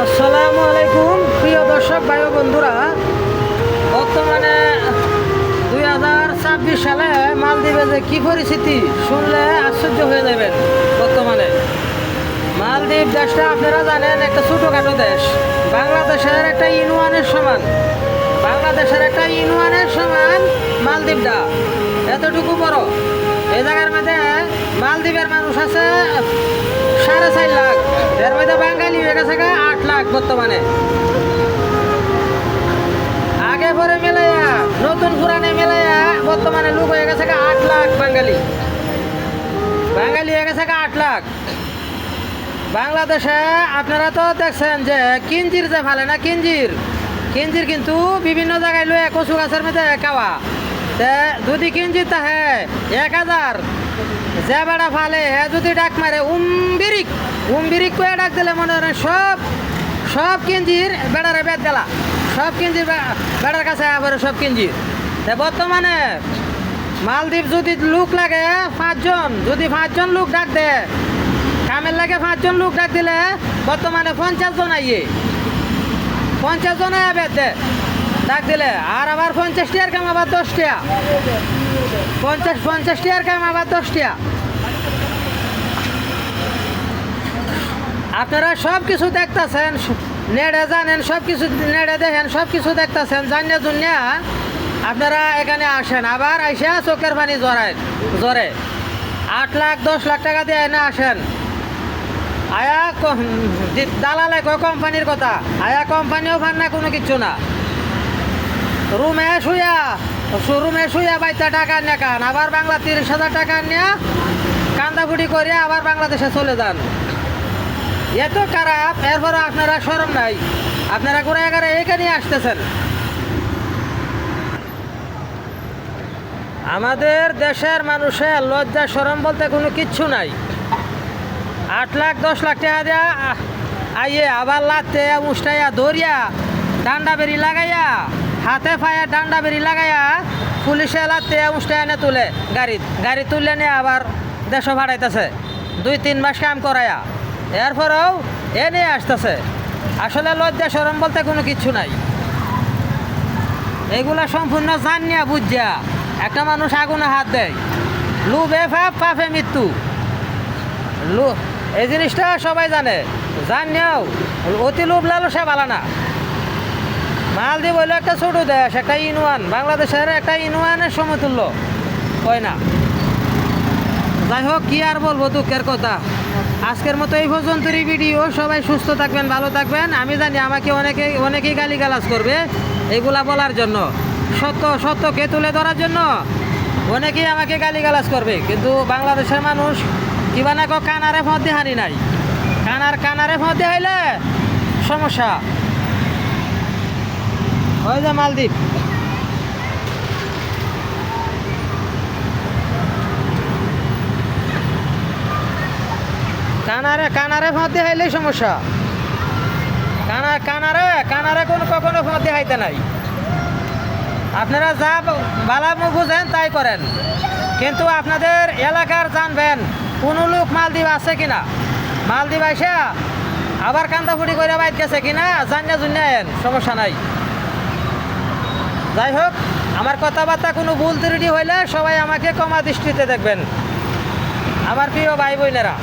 আসসালামু আলাইকুম প্রিয় দর্শক ভাই ও বন্ধুরা, বর্তমানে 2026 সালে মালদ্বীপে যে কী পরিস্থিতি শুনলে আশ্চর্য হয়ে যাবেন। বর্তমানে মালদ্বীপ দেশটা আপনারা জানেন একটা ছোটোখাটো দেশ, বাংলাদেশের একটা ইউনিয়নের সমান। মালদ্বীপটা এতটুকু বড়। এই জায়গার মধ্যে মালদ্বীপের মানুষ আছে 4.5 লাখ, এর মধ্যে বাঙালি হয়ে গেছে 8 লাখ বর্তমানে। আগে পরে মেলাইয়া নতুন পুরানে মেলাইয়া বর্তমানে লোক হয়ে গেছে 8 লাখ। বাঙালি হয়ে গেছে 8 লাখ। বাংলাদেশে আপনারা তো দেখছেন যে কিঞ্জির যে ফালে না, কিঞ্জির কিন্তু বিভিন্ন জায়গায় লয়ে কচু গাছের মধ্যে খাওয়া। যদি কিঞ্জির তাহে 1000 যে বেড়া ফালে যদি ডাক মারে উমবিরিক করে ডাক দিলে মনে হয় সব কিঞ্জির বেড়ারে বেদ দিলা, সব কিঞ্জির বেড়ার কাছে আবার সব কিঞ্জির। বর্তমানে মালদ্বীপ যদি লোক লাগে 5 জন, যদি 5 জন লোক ডাক দে, কামের লাগে 5 জন লোক ডাক দিলে বর্তমানে 50 জন আইয়ে 50 জন বেদ দে ডাক দিলে। আর আবার 50 টিয়ার কাম আবার 10 টিয়া, 50 টিয়ার কাম আবার 10 টিয়া। আপনারা সব কিছু দেখতেছেন, নেড়ে জানেন, সব কিছু নেড়ে দেখেন, সব কিছু দেখতেছেন, জানিয়ে দুনিয়া আপনারা এখানে আসেন। আবার আইসা চোখের পানি জরে 8 লাখ 10 লাখ টাকা দিয়ে না আসেন। আয়া দালালে কয় কোম্পানির কথা, আয়া কোম্পানিও ফান না, কোনো কিছু না। রুমে শুয়া বাইতে টাকা নিয়ে কান, আবার বাংলা 30,000 টাকা নিয়ে কান্দাফুটি করে আবার বাংলাদেশে চলে যান। এত খারাপ, এরপরে আপনারা শরম নাই, আপনারা ঘুরে এগারে এখানে আসতেছেন। আমাদের দেশের মানুষের লজ্জা শরম বলতে কোনো কিচ্ছু নাই। 8 লাখ 10 লাখ টাকা দেয়া আইয়ে আবার লাতে মুষ্টাইয়া ধরিয়া ডান্ডা বেরি লাগাইয়া, হাতে পায়ে ডান্ডা বেরি লাগাইয়া পুলিশে লাতে মুষ্টাই এনে তুলে গাড়ি তুলে নিয়ে আবার দেশ ভাড়াইতেছে 2-3 মাস কাম করাইয়া, এরপরেও এ নিয়ে আসতেছে। আসলে লজ্জা শরম বলতে কোনো কিচ্ছু নাই। এগুলা সম্পূর্ণ জানিয়া বুঝিয়া একটা মানুষ আগুনে হাত দেয়। লুবে পাপে মৃত্যু, এই জিনিসটা সবাই জানে, জানিয়াও অতি লোভ লালসা ভালো না। মালদ্বীপ হইলো একটা ছোট দেশ, একটা ইউনিয়ন, বাংলাদেশের একটা ইউনিয়নের সমতুল্য হয় না। যাই হোক, কি আর বলবো, দুঃখের কথা। আজকের মতো এই পর্যন্তই ভিডিও। সবাই সুস্থ থাকবেন, ভালো থাকবেন। আমি জানি আমাকে অনেকেই গালিগালাজ করবে এগুলা বলার জন্য, সত্যকে তুলে ধরার জন্য অনেকেই আমাকে গালিগালাজ করবে। কিন্তু বাংলাদেশের মানুষ কিবা না কানারে ফদ হানি নাই, কানারে ফদ হাইলে সমস্যা। ওই যে মালদ্বীপ, কানারে ফাঁদে হাইলেই সমস্যা। কানারে কখনো ফাঁদে হাইতে নাই। আপনারা যা বালা বুঝেন তাই করেন, কিন্তু আপনাদের এলাকার জানবেন কোনো লোক মালদ্বীপ আছে কিনা। মালদ্বীপ আইসা আবার কান্দাফুটি করে বাইর গেছে কিনা জানিয়া জুনিয়েন, সমস্যা নাই। যাই হোক, আমার কথাবার্তা কোনো ভুল ত্রুটি হইলে সবাই আমাকে ক্ষমা দৃষ্টিতে দেখবেন, আমার প্রিয় ভাই বোনেরা।